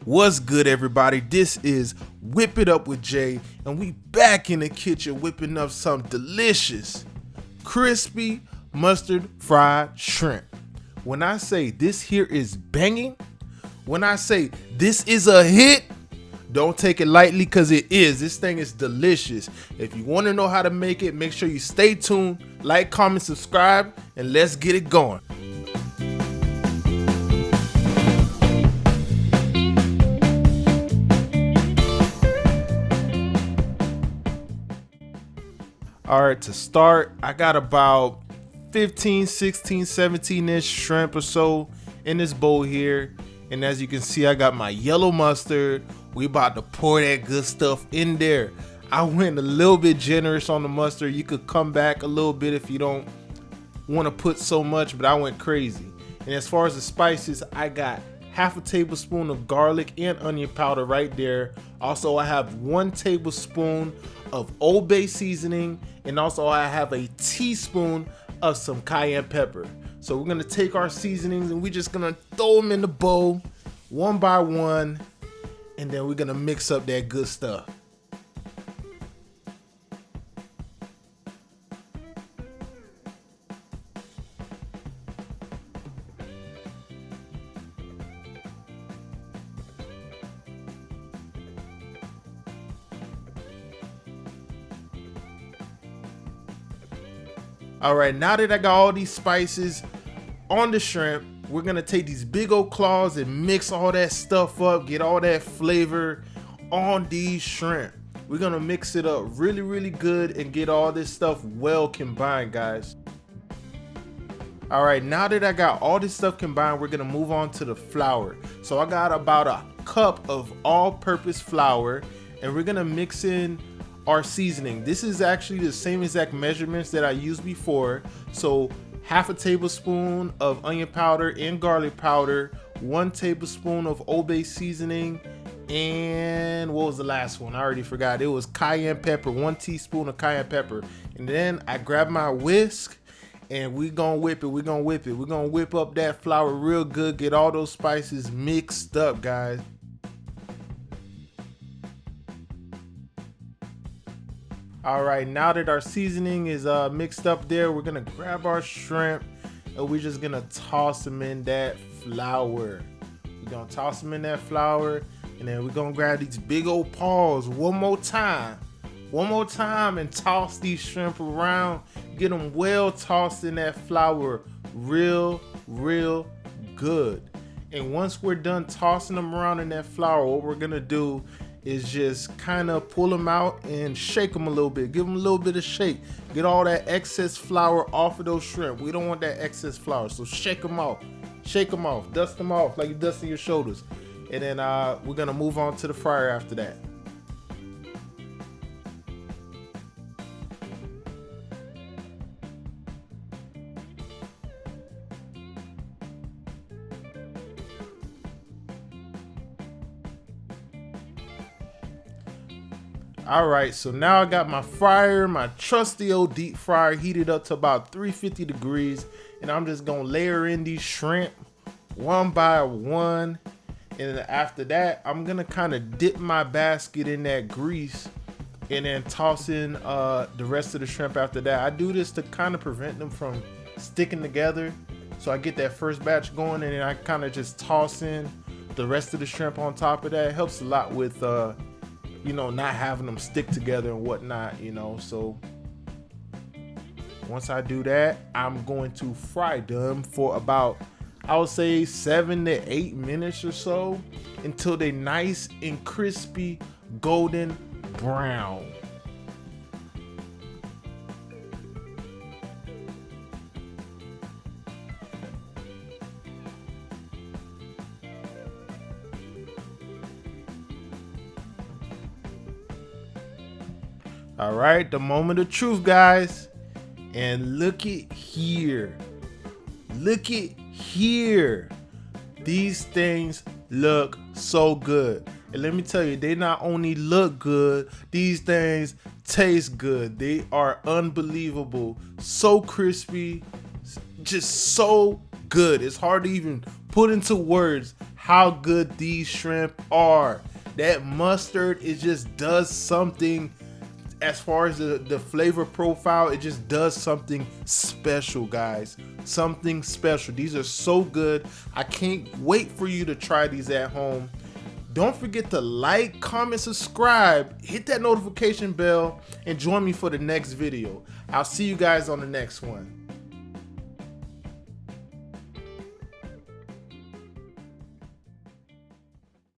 What's good, everybody? This is Whip It Up with Jay, and we back in the kitchen whipping up some delicious, crispy mustard fried shrimp. When I say this here is banging, when I say this is a hit, don't take it lightly because it is. This thing is delicious. If you want to know how to make it, make sure you stay tuned, like, comment, subscribe, and let's get it going. All right, to start, I got about 15, 16, 17-inch shrimp or so in this bowl here. And as you can see, I got my yellow mustard. We about to pour that good stuff in there. I went a little bit generous on the mustard. You could come back a little bit if you don't want to put so much, but I went crazy. And as far as the spices, I got half a tablespoon of garlic and onion powder right there. Also, I have 1 tablespoon of Old Bay seasoning, and also I have a teaspoon of some cayenne pepper. So we're gonna take our seasonings and we're just gonna throw them in the bowl one by one, and then we're gonna mix up that good stuff. All right, now that I got all these spices on the shrimp, we're gonna take these big old claws and mix all that stuff up, get all that flavor on these shrimp. We're gonna mix it up really good and get all this stuff well combined, guys. All right, now that I got all this stuff combined, we're gonna move on to the flour. So I got about a cup of all-purpose flour, and we're gonna mix in our seasoning. This is actually the same exact measurements that I used before. So half a tablespoon of onion powder and garlic powder, 1 tablespoon of Old Bay seasoning, and what was the last one? I already forgot. It was cayenne pepper, 1 teaspoon of cayenne pepper. And then I grabbed my whisk and we're gonna whip it. We're gonna whip up that flour real good, get all those spices mixed up, guys. All right, now that our seasoning is mixed up there, we're gonna grab our shrimp and we're just gonna toss them in that flour. We're gonna toss them in that flour, and then we're gonna grab these big old paws one more time, and toss these shrimp around. Get them well tossed in that flour real good. And once we're done tossing them around in that flour, what we're gonna do is just kind of pull them out and shake them a little bit. Give them a little bit of shake. Get all that excess flour off of those shrimp. We don't want that excess flour, so shake them off. Shake them off. Dust them off like you're dusting your shoulders. And then we're gonna move on to the fryer after that. All right, so now I got my fryer, my trusty old deep fryer, heated up to about 350 degrees, and I'm just gonna layer in these shrimp one by one. And then after that, I'm gonna kind of dip my basket in that grease and then toss in the rest of the shrimp after that. I do this to kind of prevent them from sticking together. So I get that first batch going, and then I kind of just toss in the rest of the shrimp on top of that. It helps a lot with not having them stick together and whatnot, so once I do that, I'm going to fry them for about, I would say 7 to 8 minutes or so, until they're nice and crispy golden brown. All right, the moment of truth, guys. And look at here. Look at here. These things look so good. And let me tell you, they not only look good, these things taste good. They are unbelievable. So crispy, just so good. It's hard to even put into words how good these shrimp are. That mustard, it just does something. As far as the flavor profile, it just does something special, guys. Something special. These are so good. I can't wait for you to try these at home. Don't forget to like, comment, subscribe, hit that notification bell, and join me for the next video. I'll see you guys on the next one.